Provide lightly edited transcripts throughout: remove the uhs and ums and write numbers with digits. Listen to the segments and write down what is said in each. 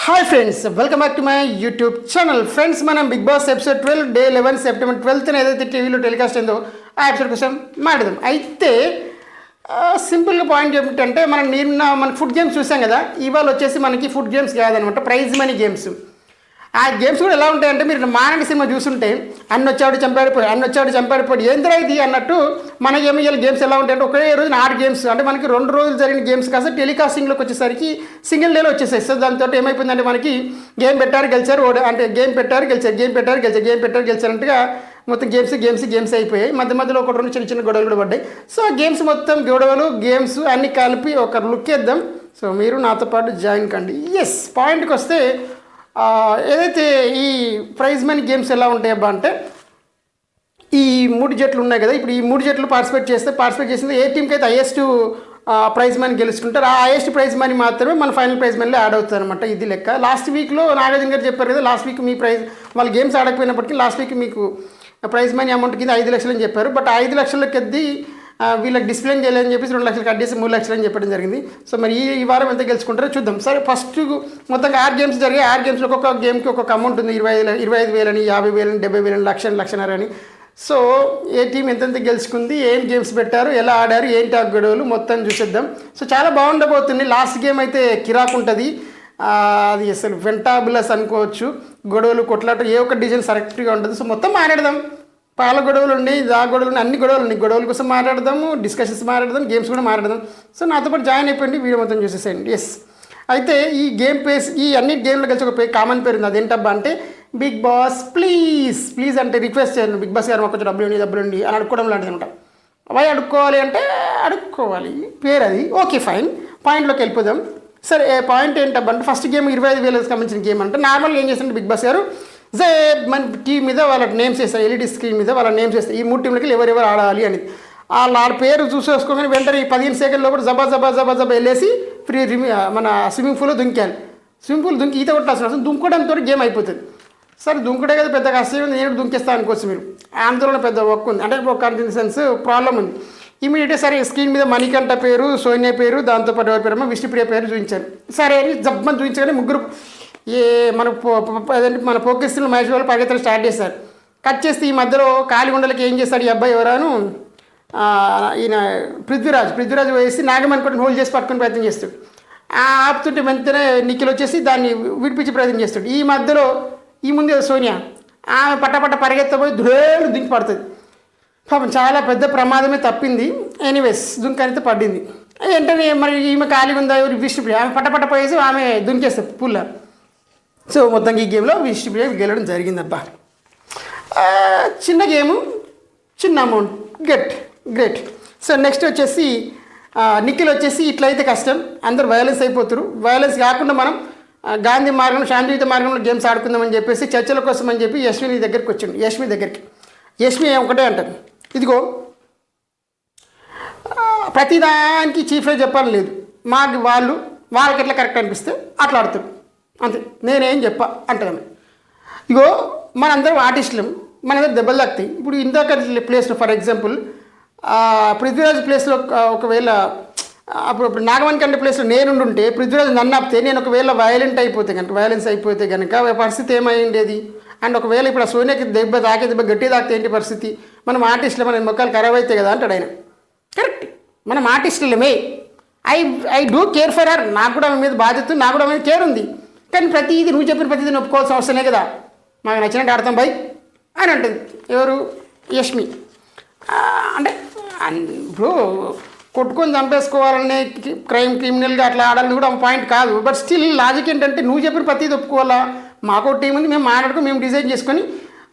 Hi friends, welcome back to my YouTube channel. Friends, మనం Bigg Boss episode 12 day 11 September 12th ఏదైతే టీవీలో telecast అయిందో ఆ episode కోసం మాట్లాడదాం. అయితే సింపుల్గా పాయింట్ ఏమిటంటే మన ఫుడ్ గేమ్స్ చూసాం కదా. ఇవాళ వచ్చేసి మనకి ఫుడ్ గేమ్స్ కాదనమాట, ప్రైజ్ మనీ గేమ్స్. ఆ గేమ్స్ కూడా ఎలా ఉంటాయంటే, మీరు మానడి సినిమా చూస్తుంటే అన్ని వచ్చాడు చంపాడిపోయి ఏంద్రా ఇది అన్నట్టు మనకేమో ఇలా గేమ్స్ ఎలా ఉంటాయంటే ఒకే రోజున 6 గేమ్స్, అంటే మనకి 2 రోజులు జరిగిన గేమ్స్ కాస్త టెలికాస్టింగ్లోకి వచ్చేసరికి సింగిల్ డేలో వచ్చేసాయి. సో దాంతో ఏమైపోయిందంటే మనకి గేమ్ పెట్టారు గెలిచారు, అంటే గేమ్ పెట్టారు గెలిచారంటగా మొత్తం గేమ్స్ అయిపోయాయి. మధ్యలో ఒక 2 చిన్న గొడవలు కూడా పడ్డాయి. సో గేమ్స్ మొత్తం గేమ్స్ అన్నీ కలిపి ఒక లుక్ వేద్దాం. సో మీరు నాతో పాటు జాయిన్ కండి. ఎస్, పాయింట్కి వస్తే ఏదైతే ఈ ప్రైజ్ మనీ గేమ్స్ ఎలా ఉంటాయబ్బా అంటే, ఈ 3 జట్లు ఉన్నాయి కదా. ఇప్పుడు ఈ 3 జట్లు పార్టిసిపేట్ చేసింది ఏ టీంకి అయితే హైయెస్ట్ ప్రైజ్ మనీ గెలుచుకుంటారు, ఆ హైయెస్ట్ ప్రైజ్ మనీ మాత్రమే మన ఫైనల్ ప్రైజ్ మనీలో యాడ్ అవుతుంది అనమాట. ఇది లెక్క. లాస్ట్ వీక్లో నాగార్జున గారు చెప్పారు కదా, లాస్ట్ వీక్ మీ ప్రైజ్ వాళ్ళు గేమ్స్ ఆడకపోయినప్పటికీ లాస్ట్ వీక్ మీకు ప్రైజ్ మనీ అమౌంట్ కింద 5 లక్షలు అని చెప్పారు. బట్ 5 లక్షలకి ఎద్ది వీళ్ళకి డిస్ప్లే చేయాలని చెప్పేసి 2 లక్షలు కట్ చేసి 3 లక్షలు అని చెప్పడం జరిగింది. సో మరి ఈ వారం ఎంత గెలుచుకుంటారో చూద్దాం. సరే, ఫస్ట్ మొత్తంగా 6 గేమ్స్ జరిగాయి. 6 గేమ్స్లో ఒక్కొక్క గేమ్కి ఒక్కొక్క అమౌంట్ ఉంది. 25,000 అని, 50,000 అని, 70,000 అని, 1,00,000 అని. సో ఏ టీం ఎంతెంత గెలుచుకుంది, ఏం గేమ్స్ పెట్టారు, ఎలా ఆడారు, ఏంటి ఆ గొడవలు మొత్తం చూసేద్దాం. సో చాలా బాగుండబోతుంది. లాస్ట్ గేమ్ అయితే కిరాక్ ఉంటుంది. అది అసలు వెంటాబులస్ అనుకోవచ్చు. గొడవలు కొట్లాట ఏ ఒక్క డిజైన్ కరెక్ట్గా ఉంటుంది. సో మొత్తం మాట్లాడదాం. పాల గొడవలు ఉన్నాయి, గొడవలు ఉన్నాయి, అన్ని గొడవలు ఉన్నాయి. గొడవల కోసం మాట్లాడదాము, డిస్కషన్స్ మాట్లాడదాం, గేమ్స్ కూడా మాట్లాడదాం. సో నాతో పాటు జాయిన్ అయిపోయింది, వీడియో మొత్తం చూసేసేయండి. ఎస్, అయితే ఈ గేమ్ పేస్, ఈ అన్ని గేమ్లో కలిసి ఒక కామన్ పేరు ఉంది. అదేంటబ్బా అంటే బిగ్ బాస్ ప్లీజ్ అంటే రిక్వెస్ట్ చేయండి. బిగ్ బాస్ గారు మాకు కొంచెం డబ్బులు ఉండి అని అడుక్కోవడం లాంటిది అనమాట. అవి అడుక్కోవాలి అంటే అడుక్కోవాలి, పేరు అది. ఓకే ఫైన్, పాయింట్లోకి వెళ్ళిపోదాం. సరే, పాయింట్ ఏంటబ్బా అంటే ఫస్ట్ గేమ్ 25,000 సంబంధించిన గేమ్ అంటే నార్మల్గా ఏం చేస్తుంటే బిగ్ బాస్ గారు మన టీం మీద వాళ్ళ నేమ్స్ వేస్తారు, ఎల్ఈడి స్క్రీన్ మీద వాళ్ళ నేమ్స్ వేస్తారు. ఈ 3 టీంలకి ఎవరెవరు ఆడాలి అని వాళ్ళ పేరు చూసేసుకోగానే వెంటనే 15 సెకండ్ల లోపల జబా వెళ్ళేసి మన స్విమ్మింగ్ పూల్లో దుంకాలి. స్విమ్మింగ్ పూల్ దుంకి ఈత కొట్టాల్సిన అవసరం, దుంకడంతో గేమ్ అయిపోతుంది. సరే, దుంకుడే కదా పెద్ద కష్టం, నేను దుంకేస్తాను అనుకోవచ్చు. మీరు ఆందోళన పెద్ద వర్క్ ఉంది, అంటే ఒక సెన్స్ ప్రాబ్లం ఉంది. ఇమీడియట్గా సరే స్క్రీన్ మీద మణికంఠ పేరు, సోనియా పేరు, దాంతోపాటు ఎవరి పేరు విష్ణుప్రియ పేరు చూపించాను. సరే అని జబ్బని చూపించగానే ముగ్గురు మన పోకిస్తున్న మ్యాచ్ వాళ్ళు పరిగెత్తలు స్టార్ట్ చేశారు. కట్ చేస్తే ఈ మధ్యలో ఖాళీ ఉండలకి ఏం చేస్తాడు ఈ అబ్బాయి ఎవరాను, ఈయన పృథ్వీరాజ్ వేసి నాగమనుకుంటే హోల్డ్ చేసి పట్టుకుని ప్రయత్నం చేస్తాడు. ఆపుతుంటే వెంటనే నిఖిల్ వచ్చేసి దాన్ని విడిపించి ప్రయత్నం చేస్తాడు. ఈ మధ్యలో ఈ ముందే సోనియా ఆమె పట్ట పరిగెత్తపోయి ధృఢేలు దుంకి పడుతుంది. పాపం చాలా పెద్ద ప్రమాదమే తప్పింది. ఎనీవేస్ దుంకనితే పడింది. వెంటనే మరి ఈమె ఖాళీ ఉందా విష్ణుప్రియ, ఆమె పట్ట పోయేసి ఆమె దుంకేస్తుంది పుల్ల. సో మొత్తం ఈ గేమ్లో విష్ణుప్రియ గెలవడం జరిగిందబ్బా. చిన్న గేము, చిన్న అమౌంట్, గ్రేట్. సో నెక్స్ట్ వచ్చేసి నిఖిల్ వచ్చేసి ఇట్లయితే కష్టం, అందరూ వైలెన్స్ అయిపోతారు. వైలెన్స్ కాకుండా మనం గాంధీ మార్గంలో, శాంతియుత మార్గంలో గేమ్స్ ఆడుకుందామని చెప్పేసి చర్చల కోసం అని చెప్పి యష్మి దగ్గరికి వచ్చిండు. యష్మి ఒకటే అంటారు, ఇదిగో ప్రతిదానికి చీఫ్గా చెప్పాలని లేదు, మాకు వాళ్ళకి ఎట్లా కరెక్ట్ అనిపిస్తే అట్లా ఆడుతారు అంతే, నేనేం చెప్పా అంటాను. ఇగో మనందరం ఆర్టిస్టులం, మనందరం దెబ్బలు తాకుతాయి. ఇప్పుడు ఇందాక ప్లేస్లో ఫర్ ఎగ్జాంపుల్ పృథ్వీరాజ్ ప్లేస్లో ఒకవేళ అప్పుడు నాగమణికంఠ ప్లేస్లో నేనుంటే పృథ్వీరాజ్ నన్ను ఆపితే నేను ఒకవేళ వైలెన్స్ అయిపోతే కనుక పరిస్థితి ఏమైండేది. అండ్ ఒకవేళ ఇప్పుడు ఆ సోనియాకి దెబ్బ గట్టి తాకితే ఏంటి పరిస్థితి. మనం ఆర్టిస్టులు, మన మొక్కలు ఖరాబ్ అవుతాయి కదా అంటాడు ఆయన. కరెక్ట్, మనం ఆర్టిస్టులమే. I do care for her, నాకు కూడా ఆమె మీద బాధ్యత, నాకు కూడా ఆమె మీద కేర్ ఉంది. కానీ ప్రతిదీ నువ్వు చెప్పిన ప్రతిదీ ఒప్పుకోవాల్సిన అవసరమే కదా, మాకు నచ్చినట్టు ఆడతాం బై అని అంటుంది. ఎవరు? యష్మి. అంటే ఇప్పుడు కొట్టుకొని చంపేసుకోవాలనే క్రిమినల్గా అట్లా ఆడాలని కూడా పాయింట్ కాదు. బట్ స్టిల్ లాజిక్ ఏంటంటే నువ్వు చెప్పిన ప్రతిదీ ఒప్పుకోవాలా. మాకు టీం ఉంది, మేము మాట్లాడుకుని మేము డిజైన్ చేసుకొని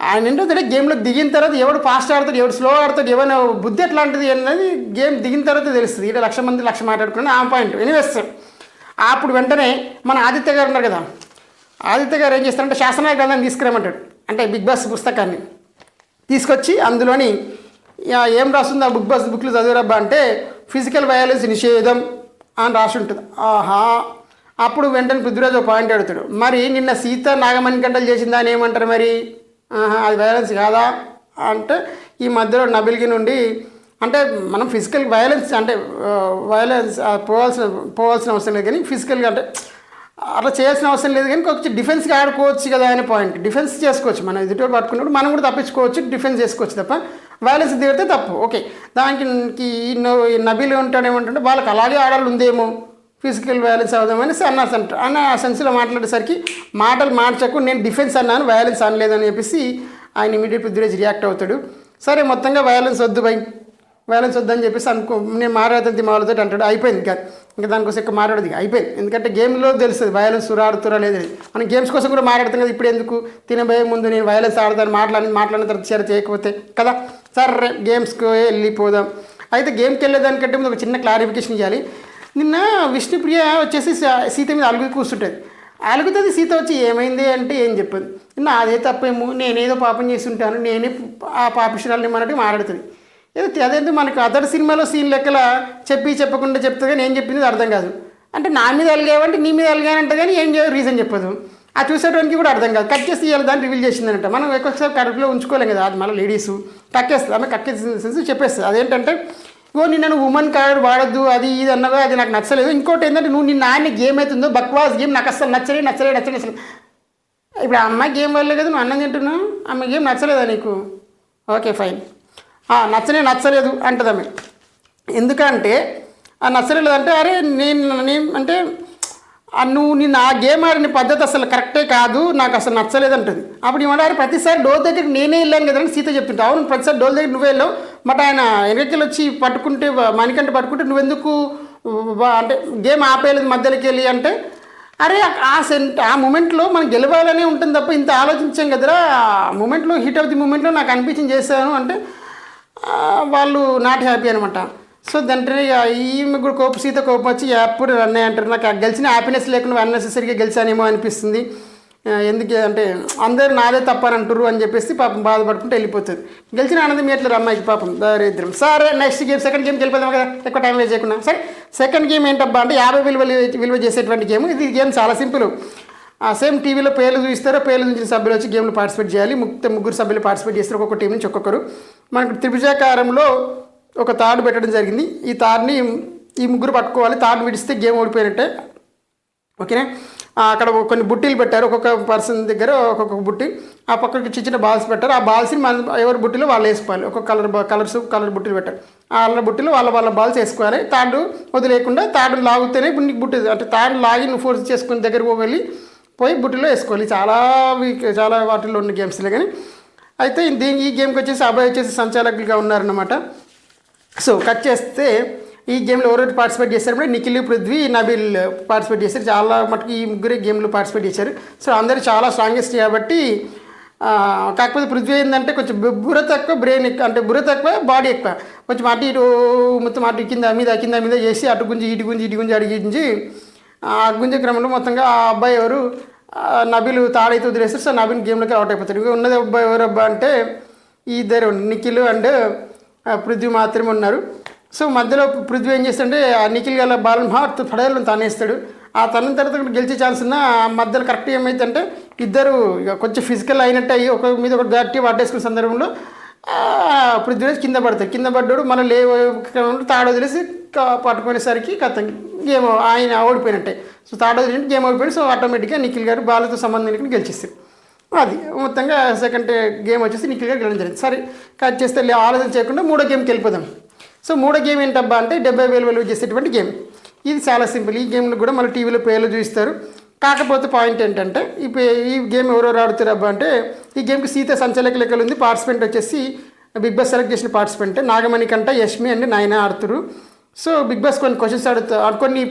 ఆయన ఏంటంటే గేమ్లోకి దిగిన తర్వాత ఎవడు ఫాస్ట్ ఆడతాడు, ఎవడు స్లో ఆడతాడు, ఎవరైనా బుద్ధి ఎట్లాంటిది అనేది గేమ్ దిగిన తర్వాత తెలుస్తుంది. ఇక్కడ 1,00,000 మంది 1,00,000 మాట్లాడుకుని ఆ పాయింట్ ఎనివేస్తాడు. అప్పుడు వెంటనే మన ఆదిత్య గారు ఉన్నారు కదా, ఆదిత్య గారు ఏం చేస్తారంటే శాసనాల గ్రంథాన్ని తీసుకురామంటాడు. అంటే బిగ్ బాస్ పుస్తకాన్ని తీసుకొచ్చి అందులోని ఏం రాస్తుంది ఆ బుక్లు చదివిరబ్బా అంటే ఫిజికల్ వయలెన్స్ నిషేధం అని రాసి ఉంటుంది. ఆహా, అప్పుడు వెంటనే పృథ్వీరాజ్ ఒక పాయింట్ అడుగుతాడు, మరి నిన్న సీత నాగమణికంఠలు చేసిందా అని ఏమంటారు మరి, అది వయలెన్స్ కాదా అంటే ఈ మధ్యలో నబిల్కి నుండి అంటే మనం ఫిజికల్ వయలెన్స్ అంటే పోవాల్సిన అవసరం లేదు, కానీ ఫిజికల్గా అంటే అట్లా చేయాల్సిన అవసరం లేదు కానీ కొంచెం డిఫెన్స్గా ఆడుకోవచ్చు కదా అనే పాయింట్. డిఫెన్స్ చేసుకోవచ్చు, మనం ఎదుటి పట్టుకున్నప్పుడు మనం కూడా తప్పించుకోవచ్చు, డిఫెన్స్ చేసుకోవచ్చు తప్ప వైలెన్స్ దిగితే తప్పు. ఓకే, దానికి నబీలు ఉంటాడేమంటే వాళ్ళకి అలాగే ఆడాలి ఉందేమో, ఫిజికల్ వైలెన్స్ అవుదామని అన్నారు అంటారు. అన్న ఆ సెన్స్లో మాట్లాడేసరికి మాటలు మార్చకు, నేను డిఫెన్స్ అన్నాను వైలెన్స్ అనలేదని చెప్పేసి ఆయన ఇమీడియట్ పృథ్వీరాజ్ రియాక్ట్ అవుతాడు. సరే మొత్తంగా వైలెన్స్ వద్దు బై, వైలెన్స్ వద్దని చెప్పేసి అనుకో, నేను మాట్లాడుతుంది మాలతో అంటాడు. అయిపోయింది ఇంకా దానికోసం ఎక్కువ మాట్లాడదు, అయిపోయింది. ఎందుకంటే గేమ్లో తెలుస్తుంది వైలెన్స్ ఆడుతురా లేదు. మనం గేమ్స్ కోసం కూడా మాట్లాడుతాం కదా, ఇప్పుడు ఎందుకు తినబోయే ముందు నేను వైలెన్స్ ఆడతాను మాట్లాడిన తర్వాత షేర్ చేయకపోతే కదా. సరే గేమ్స్కి వెళ్ళిపోదాం. అయితే గేమ్కి వెళ్ళేదానికంటే ముందు ఒక చిన్న క్లారిఫికేషన్ ఇవ్వాలి. నిన్న విష్ణుప్రియ వచ్చేసి సీత మీద అలుగు కూర్చుంటుంది. అలుగుతుంది సీత వచ్చి ఏమైంది అంటే ఏం చెప్పదు, అదే తప్పేమో, నేనేదో పాపం చేసి ఉంటాను, నేనే ఆ పాపిషరాలని మనకి మాట్లాడుతుంది. అదేంటి మనకు అదర్ సినిమాలో సీన్ లెక్కల చెప్పకుండా చెప్తుంది కానీ ఏం చెప్పింది అర్థం కాదు. అంటే నా మీద అలిగావంటే నీ మీద అలిగానంట కానీ ఏం రీజన్ చెప్పదు. ఆ చూసేటానికి కూడా అర్థం కాదు. కట్ చేసి ఇవ్వాలి దాన్ని రివీల్ చేసిందంట. మనం ఎక్కువసేపు కడుపులో ఉంచుకోలేం కదా, అది మళ్ళీ లేడీస్ కక్కేస్తుంది, ఆమె కక్కేసి చెప్పేస్తుంది. అదేంటంటే నిన్న నువ్వు ఉమెన్ కార్డ్ వాడద్దు అది ఇది అన్నగా అది నాకు నచ్చలేదు. ఇంకోటి ఏంటంటే నువ్వు నిన్న ఆయన గేమ్ అవుతుందో బక్వాస్ గేమ్ నాకు అసలు నచ్చలేదు. ఇప్పుడు ఆ అమ్మాయి గేమ్ వల్లే కదా నువ్వు అన్నం తింటున్నావు, అమ్మాయి గేమ్ నచ్చలేదా నీకు? ఓకే ఫైన్, నచ్చలేదు అంటది ఆమె. ఎందుకంటే ఆ నచ్చలేదు అంటే అరే నేను అంటే నువ్వు నిన్న ఆ గేమ్ ఆడిన పద్ధతి అసలు కరెక్టే కాదు, నాకు అసలు నచ్చలేదు అంటుంది. అప్పుడు ఏమంటారు, ప్రతిసారి డోర్ దగ్గరికి నేనే వెళ్ళాను కదా అని సీత చెప్తుంటా. అవును ప్రతిసారి డోర్ దగ్గర నువ్వే వెళ్ళావు, బట్ ఆయన వెనకెళ్ళి వచ్చి పట్టుకుంటే మణికంట పట్టుకుంటే నువ్వెందుకు అంటే గేమ్ ఆపేయలేదు మధ్యలోకి వెళ్ళి అంటే అరే ఆ మూమెంట్లో మనం గెలవాలనే ఉంటుంది తప్ప ఇంత ఆలోచించాం కదరా, ఆ మూమెంట్లో హీట్ ఆఫ్ ది మూమెంట్లో నాకు అనిపించింది చేశాను అంటే వాళ్ళు నాట్ హ్యాపీ అనమాట. సో దాంట్లో ఈమె కూడా సీత కోపం వచ్చి ఎప్పుడు అన్నయ్య అంటారు, నాకు గెలిచిన హ్యాపీనెస్ లేకుండా అన్నెసెసరీగా గెలిచానేమో అనిపిస్తుంది, ఎందుకు అంటే అందరూ నాదే తప్పని అంటారు అని చెప్పేసి పాపం బాధపడుకుంటూ వెళ్ళిపోతుంది. గెలిచిన ఆనందం ఎట్లేదు అమ్మాయికి పాపం దారిద్రం. సరే నెక్స్ట్ గేమ్ సెకండ్ గేమ్కి వెళ్ళిపోదాం కదా, ఎక్కువ టైం వేస్ట్ చేయకుండా. సరే సెకండ్ గేమ్ ఏంటబ్బా అంటే 50 విలువ చేసేటువంటి గేమ్. ఇది గేమ్ చాలా సింపుల్. సేమ్ టీవీలో పేర్లు చూపిస్తారో, పేర్లు చూసిన సభ్యులు వచ్చి గేమ్లో పార్టిసిపేట్ చేయాలి. ముగ్గురు సభ్యులు పార్టిసిపేట్ చేస్తారు, ఒక్కొక్క టీం నుంచి ఒక్కొక్కరు. మనకు త్రిభుజాకారంలో ఒక తాడు పెట్టడం జరిగింది. ఈ తాడుని ఈ ముగ్గురు పట్టుకోవాలి, తాడు విడిస్తే గేమ్ ఓడిపోయినట్టే. ఓకేనా, అక్కడ కొన్ని బుట్టీలు పెట్టారు, ఒక్కొక్క పర్సన్ దగ్గర ఒక్కొక్క బుట్టి. ఆ పక్కకి చిన్న బాల్స్ పెట్టారు, ఆ బాల్స్ని మన ఎవరి బుట్టిలో వాళ్ళు వేసుకోవాలి. ఒక్కొక్క కలర్ బుట్టీలు పెట్టారు, వాళ్ళ బుట్టిలో వాళ్ళ బాల్స్ వేసుకోవాలి. తాడు వదిలేకుండా తాడు లాగితేనే బుట్టి అంటే తాడు లాగి నువ్వు ఫోర్స్ చేసుకుని దగ్గరకు పోయి బుట్టిలో వేసుకోవాలి. చాలా వాటిల్లో ఉన్న గేమ్స్లే కానీ. అయితే ఈ గేమ్కి వచ్చేసి అబ్బాయి వచ్చేసి సంచాలకులుగా ఉన్నారన్నమాట. సో కట్ చేస్తే ఈ గేమ్లో ఎవరైతే పార్టిసిపేట్ చేశారంటే నిఖిల్, పృథ్వీ, నబీల్ పార్టిసిపేట్ చేశారు. చాలా మటుకు ఈ ముగ్గురే గేమ్లో పార్టిసిపేట్ చేశారు. సో అందరూ చాలా స్ట్రాంగెస్ట్ కాబట్టి కాకపోతే పృథ్వీ ఏంటంటే కొంచెం బుర్ర తక్కువ, బ్రెయిన్ ఎక్కువ, అంటే బుర్ర తక్కువ బాడీ ఎక్కువ. కొంచెం అటు ఇటు మొత్తం అటు కింద మీద చేసి అటు గుంజి ఇటు గుంజి అడిగించి ఆ గుంజే క్రమంలో మొత్తంగా ఆ అబ్బాయి ఎవరు నబీల్ తాడైతే వదిలేస్తారు. సో నబీల్ గేమ్లోకి అవుట్ అయిపోతాడు. ఇక ఉన్నది అబ్బాయి ఎవరు అబ్బా అంటే ఈ ఇద్దరు నిఖిల్ అండ్ పృథ్వీ మాత్రమే ఉన్నారు. సో మధ్యలో పృథ్వీ ఏం చేస్తాడంటే ఆ నిఖిల్ గల బాలను పడేయాలని తనేస్తాడు. ఆ తన తర్వాత గెలిచే ఛాన్స్ ఉన్న మధ్యలో కరెక్ట్ ఏమైందంటే ఇద్దరు ఇక కొంచెం ఫిజికల్ అయినట్టు అయ్యి ఒక మీద ఒక గట్టి పట్టేసుకునే సందర్భంలో పృథ్వీరాజ్ కింద పడతాడు. కింద పడ్డాడు మళ్ళీ తాడు వదిలేసి పట్టుకునేసరికి గేమ్ ఆయన ఓడిపోయినట్టే. సో తాడు వదిలినట్టు గేమ్ ఓడిపోయాడు. సో ఆటోమేటిక్గా నిఖిల్ గారు బాలతో సంబంధం లేకుండా గెలిచేస్తారు. అది మొత్తంగా సెకండ్ గేమ్ వచ్చేసి నిఖిల్ గారు గెలవడం జరిగింది. సరే కట్ చేస్తే ఆలోచన చేయకుండా మూడో గేమ్కి వెళ్ళిపోదాం. సో మూడో గేమ్ ఏంటబ్బా అంటే 70,000 విలువ చేసేటువంటి గేమ్. ఇది చాలా సింపుల్. ఈ గేమ్లో కూడా మళ్ళీ టీవీలో పేర్లు చూపిస్తారు. కాకపోతే పాయింట్ ఏంటంటే ఈ గేమ్ ఎవరెవరు ఆడుతారు అబ్బా అంటే ఈ గేమ్కి సీత సంచలక లెక్కలు ఉంది. పార్టిసిపెంట్ వచ్చేసి బిగ్ బాస్ సెలెక్ట్ చేసిన పార్టిసిపెంట్ నాగమణి కంట, యష్మి అండ్ నయన ఆడుతారు. సో బిగ్ బాస్ కొన్ని క్వశ్చన్స్ కొన్ని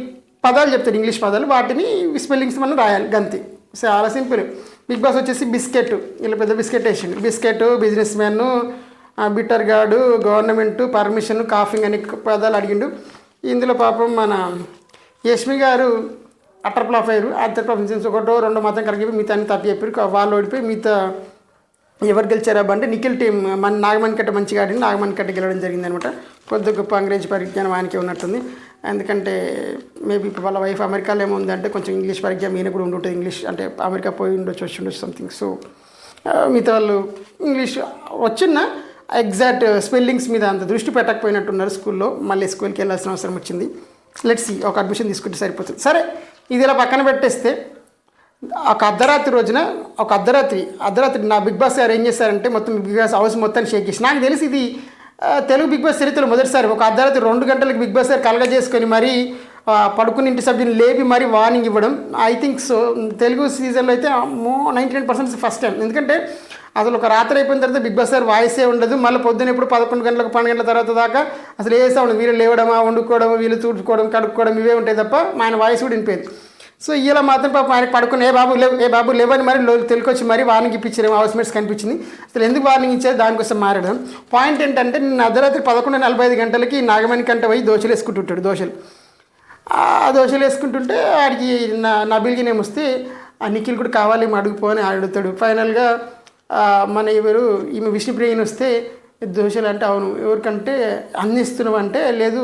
పదాలు చెప్తారు, ఇంగ్లీష్ పదాలు, వాటిని స్పెల్లింగ్స్ మనం రాయాలి గంతి. చాలా సింపుల్. బిగ్ బాస్ వచ్చేసి బిస్కెట్, ఇలా పెద్ద బిస్కెట్ వేసిండు. Biscuit, business man, bitter guard, government, permission, coughing అని పదాలు అడిగిండు. ఇందులో పాపం మన యష్మి గారు అటర్ ఫ్లాప్ అయ్యారు. అటర్ ఫ్లాప్ ఒకటో రెండో మాత్రం కరెక్ట్ చెప్పి మిగతా అన్ని తప్పు చెప్పారు. వాళ్ళు ఓడిపోయి మిగతా ఎవరు గెలిచారబ్బా అంటే నిఖిల్ టీం మన నాగమణి కట్ట మంచిగా ఆడింది. నాగమణి కట్ట గెలవడం జరిగింది అనమాట. కొద్ది గొప్ప అంగ్రేజీ పరిజ్ఞానం ఆయనకే ఉన్నట్టుంది. ఎందుకంటే మేబీ ఇప్పుడు వాళ్ళ వైఫ్ అమెరికాలో ఏమో ఉందంటే కొంచెం ఇంగ్లీష్ పరిజ్ఞానం ఈయన కూడా ఉంటుంటుంది. ఇంగ్లీష్ అంటే అమెరికా పోయి ఉండొచ్చు సంథింగ్. సో మిగతా వాళ్ళు ఇంగ్లీష్ వచ్చిన ఎగ్జాక్ట్ స్పెల్లింగ్స్ మీద అంత దృష్టి పెట్టకపోయినట్టున్నారు స్కూల్లో. మళ్ళీ స్కూల్కి వెళ్ళాల్సిన అవసరం వచ్చింది. లెట్స్ సీ, ఒక అడ్మిషన్ తీసుకుంటే సరిపోతుంది. సరే ఇది ఇలా పక్కన పెట్టేస్తే ఒక అర్ధరాత్రి రోజున అర్ధరాత్రి నా బిగ్ బాస్ గారు ఏం చేశారంటే మొత్తం బిగ్ బాస్ హౌస్ మొత్తాన్ని షేక్ చేసి, నాకు తెలిసి ఇది తెలుగు బిగ్ బాస్ చరిత్రలో మొదటిసారి ఒక అర్ధరాత్రి 2 గంటలకు బిగ్ బాస్ గారు కలగజేసుకొని మరీ పడుకుని ఇంటి సభ్యుని లేపి మరీ వార్నింగ్ ఇవ్వడం. ఐ థింక్ సో తెలుగు సీజన్లో అయితే 99% ఫస్ట్ టైం. ఎందుకంటే అసలు ఒక రాత్రి అయిపోయిన తర్వాత బిగ్ బాస్ గారు వాయిసే ఉండదు. మళ్ళీ పొద్దున ఎప్పుడు 11 గంటలకు 12 గంటల తర్వాత దాకా అసలు ఏ సౌండ్, వీళ్ళు లేవడమా, వండుకోవడం, వీళ్ళు తుడుచుకోవడం, కడుక్కోవడం ఇవే ఉంటాయి తప్ప ఆయన వాయిస్ కూడా వినిపోయింది. సో ఇలా మాత్రం పాపం ఆయన పడుకుని ఏ బాబు లేవని మరి తెలికొచ్చి మరి వార్నింగ్ ఇప్పించారు. హౌస్ మేట్స్ కనిపించింది. అసలు ఎందుకు వార్నింగ్ ఇచ్చారు దానికోసం మారడం. పాయింట్ ఏంటంటే నిన్న అర్ధరాత్రి 11:45 గంటలకి నాగమణి కంట పోయి దోశలు వేసుకుంటుంటాడు. ఆ దోశలు వేసుకుంటుంటే ఆడికి నబిల్కి నేమొస్తే ఆ నిఖిల్ కూడా కావాలి అడుగుపోని అడుగుతాడు. ఫైనల్గా మన ఎవరు ఈమె విష్ణుప్రియని వస్తే దోశలు అంటే అవును ఎవరికంటే అన్ని ఇస్తున్నావు అంటే లేదు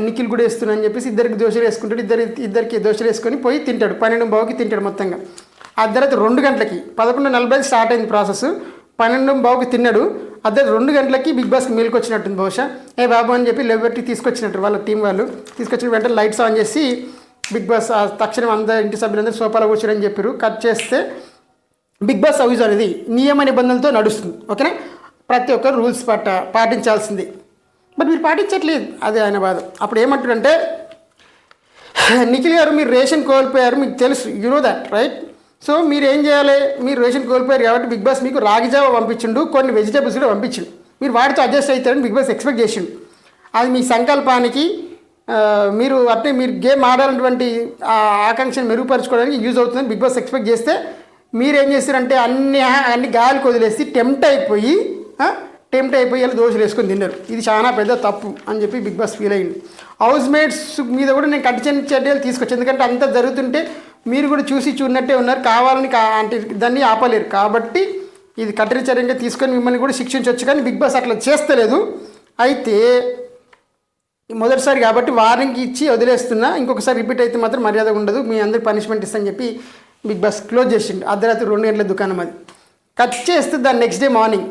నిఖిల్ కూడా వేస్తున్నా అని చెప్పేసి ఇద్దరికి దోశలు వేసుకుంటాడు. ఇద్దరికి దోశలు వేసుకొని పోయి తింటాడు. 12:15కి తింటాడు. మొత్తంగా అర్ధరాత్రి 2 గంటలకి 11:40 స్టార్ట్ అయింది ప్రాసెస్. 12:15కి తిన్నాడు. అర్ధరాత్రి 2 గంటలకి బిగ్ బాస్కి మేలుకు వచ్చినట్టుంది బహుశా. ఏ బాబు అని చెప్పి లెబర్టీ తీసుకొచ్చినట్టు వాళ్ళ టీం వాళ్ళు తీసుకొచ్చిన వెంటనే లైట్స్ ఆన్ చేసి బిగ్ బాస్ తక్షణం అందరూ ఇంటి సభ్యులందరూ సోఫాలో కూర్చోరని చెప్పారు. కట్ చేస్తే బిగ్ బాస్ హౌస్ అనేది నియమ నిబంధనలతో నడుస్తుంది. ఓకేనా, ప్రతి ఒక్కరు రూల్స్ పాటించాల్సింది. బట్ మీరు పాటించట్లేదు, అదే ఆయన బాధ. అప్పుడు ఏమంటారంటే నిఖిల్ గారు మీరు రేషన్ కోల్పోయారు, మీకు తెలుసు, you know that right. So మీరు ఏం చేయాలి, మీరు రేషన్ కోల్పోయారు కాబట్టి బిగ్ బాస్ మీకు రాగి జావ పంపించిండు, కొన్ని వెజిటేబుల్స్ కూడా పంపించిండు. మీరు వాటితో అడ్జస్ట్ అవుతారని బిగ్ బాస్ ఎక్స్పెక్ట్ చేసిండు. అది మీ సంకల్పానికి మీరు అంటే మీరు గేమ్ ఆడాలన్నటువంటి ఆకాంక్షను మెరుగుపరచుకోవడానికి యూజ్ అవుతుందని బిగ్ బాస్ ఎక్స్పెక్ట్ చేస్తే మీరేం చేస్తారంటే అన్ని గాలికి వదిలేసి టెంప్ట్ అయిపోయి ఇలా దోశలు వేసుకొని తిన్నారు. ఇది చాలా పెద్ద తప్పు అని చెప్పి బిగ్ బాస్ ఫీల్ అయ్యింది. హౌస్ మేట్స్ మీద కూడా నేను కఠిన చర్యలు తీసుకొచ్చి, ఎందుకంటే అంతా జరుగుతుంటే మీరు కూడా చూసినట్టే ఉన్నారు, కావాలని అంటే దాన్ని ఆపలేరు. కాబట్టి ఇది కఠిన చర్యంగా తీసుకొని మిమ్మల్ని కూడా శిక్షించవచ్చు. కానీ బిగ్ బాస్ అట్లా చేస్తలేదు. అయితే మొదటిసారి కాబట్టి వార్నింగ్ ఇచ్చి వదిలేస్తున్నా, ఇంకొకసారి రిపీట్ అయితే మాత్రం మర్యాద ఉండదు, మీ అందరికి పనిష్మెంట్ ఇస్తాను చెప్పి బిగ్ బాస్ క్లోజ్ చేసిండు. అర్ధరాత్రి 2 గంటల దుకాణం అది. కట్ చేస్తే దాని next day morning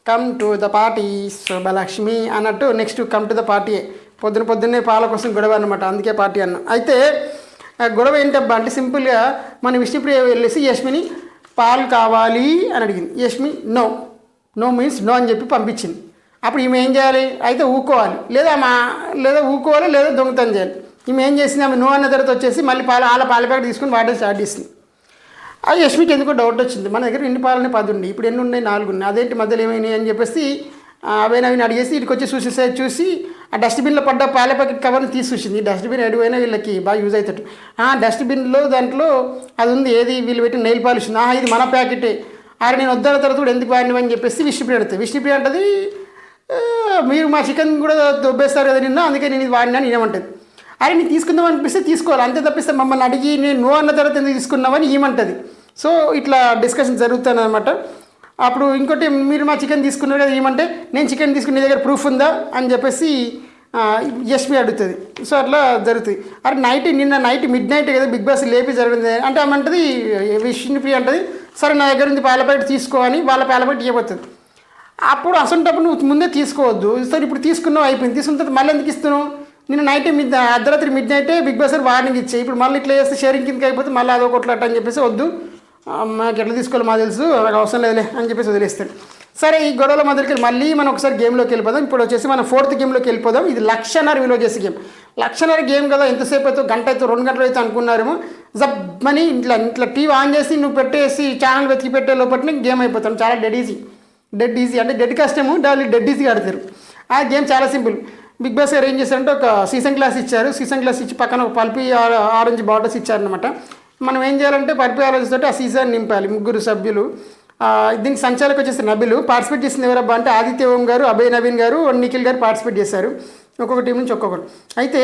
come to the party Subhalakshmi అన్నట్టు నెక్స్ట్ కమ్ టు ద పార్టీయే. పొద్దున్నే పాల కోసం గొడవ అనమాట, అందుకే పార్టీ అన్న. అయితే గొడవ ఏంటబ్బా అంటే సింపుల్గా మన విష్ణుప్రియ వెళ్ళేసి యష్మిని పాలు కావాలి అని అడిగింది. యష్మి నో మీన్స్ నో అని చెప్పి పంపించింది. అప్పుడు ఈమె ఏం చేయాలి, అయితే ఊకోవాలి, లేదా ఊకోవాలి లేదా దొంగతనం చేయాలి. ఈమె ఏం చేసింది, ఆమె నో అన్న తర్వాత వచ్చేసి మళ్ళీ వాళ్ళ పాల ప్యాకెట్ తీసుకుని వాడడం స్టార్ట్ చేసింది. ఆ యష్మికి ఎందుకో డౌట్ వచ్చింది, మన దగ్గర ఎన్ని పాలనే 10 ఉండి ఇప్పుడు ఎన్ని ఉన్నాయి, 4 ఉన్నాయి, అదేంటి మధ్యలో ఏమైనాయి అని చెప్పేసి అవేనవిని అడిగేసి ఇటుకు వచ్చి చూసి ఆ డస్ట్బిన్లో పడ్డ పాల ప్యాకెట్ కవర్ని తీసి చూసింది. ఈ డస్ట్బిన్ ఎడిపోయినా వీళ్ళకి బాగా యూజ్ అవుతాడు. డస్ట్బిన్లో దాంట్లో అది ఉంది, ఏది వీళ్ళు పెట్టిన నెయిల్ పాలిష్, ఇది మన ప్యాకెటే, నేను వద్దన్న తర్వాత కూడా ఎందుకు వాడినవని చెప్పేసి విష్ణుప్రియ అడుగుతుంది. విష్ణుప్రియ అంటది మీరు మా చికెన్ కూడా దొబ్బేస్తారు కదా నిన్న, అందుకే నేను ఇది వాడినా నేనేమంటుంది. నేను తీసుకుందాం అనిపిస్తే తీసుకోవాలి, అంతే తప్పిస్తే మమ్మల్ని అడిగి నేను నో అన్న తర్వాత ఎందుకు తీసుకున్నామని ఏమంటుంది. సో ఇట్లా డిస్కషన్ జరుగుతుంది అనమాట. అప్పుడు ఇంకోటి మీరు మా చికెన్ తీసుకున్నారు కదా ఏమంటే నేను చికెన్ తీసుకున్న నీ దగ్గర ప్రూఫ్ ఉందా అని చెప్పేసి యష్మి అడుగుతుంది. సో అట్లా జరుగుతుంది. నిన్న నైట్ మిడ్ నైట్ కదా బిగ్ బాస్ లేపి జరిగింది అంటే ఏమంటుంది విష్ణుప్రియ అంటుంది సరే నా దగ్గర నుంచి పాల ప్యాకెట్ తీసుకో అని వాళ్ళ పాల ప్యాకెట్ ఇవ్వబోతుంది. అప్పుడు అసంటప్పుడు నువ్వు ముందే తీసుకోవద్దు, సరే ఇప్పుడు తీసుకున్నావు అయిపోయింది, తీసుకున్న తర్వాత మళ్ళీ ఎందుకు ఇస్తున్నావు, నిన్న నైట్ అర్ధరాత్రి మిడ్ నైటే బిగ్ బాస్ వార్నింగ్ ఇచ్చాయి, ఇప్పుడు మళ్ళీ ఇట్లా చేస్తే షేరింగ్ కిందకి అయిపోతే మళ్ళీ అదో కొట్లాట అని చెప్పేసి వద్దు, మాకు ఎట్లా తీసుకోవాలి మాకు తెలుసు, నాకు అవసరం లేదులే అని చెప్పేసి వదిలేస్తాడు. సరే ఈ గొడవల మొదలుకి మళ్ళీ మనం ఒకసారి గేమ్లోకి వెళ్ళిపోదాం. ఇప్పుడు వచ్చేసి మనం 4th గేమ్లోకి వెళ్ళిపోదాం. ఇది 1,50,000 విలువ చేసే గేమ్. 1,50,000 గేమ్ కదా, ఎంతసేపు అయితే 1 గంట అయితే 2 గంటలు అయితే అనుకున్నారేమో. జబ్బని ఇట్లా టీవీ ఆన్ చేసి నువ్వు పెట్టేసి ఛానల్ వెతికి పెట్టే లోపల గేమ్ అయిపోతాం. చాలా డెడ్ ఈజీ అంటే డెడ్ కష్టము, డెడ్ ఈజీగా ఆడతారు. ఆ గేమ్ చాలా సింపుల్. బిగ్ బాస్ గారు ఏం చేశారంటే ఒక సీసన్ గ్లాస్ ఇచ్చారు. సీసన్ గ్లాస్ ఇచ్చి పక్కన ఒక పల్పి ఆరెంజ్ బాటిల్స్ ఇచ్చారనమాట. మనం ఏం చేయాలంటే పల్పి ఆరెంజ్ తోటి ఆ సీసన్ నింపాలి. 3 సభ్యులు. దీనికి సంచాలకు వచ్చేసి నబిలు. పార్టిసిపేట్ చేసింది ఎవరబ్బా అంటే ఆదిత్య ఓం గారు, అభయ్ నవీన్ గారు, నిఖిల్ గారు పార్టిసిపేట్ చేశారు. ఒక్కొక్క టీం నుంచి ఒక్కొక్కరు. అయితే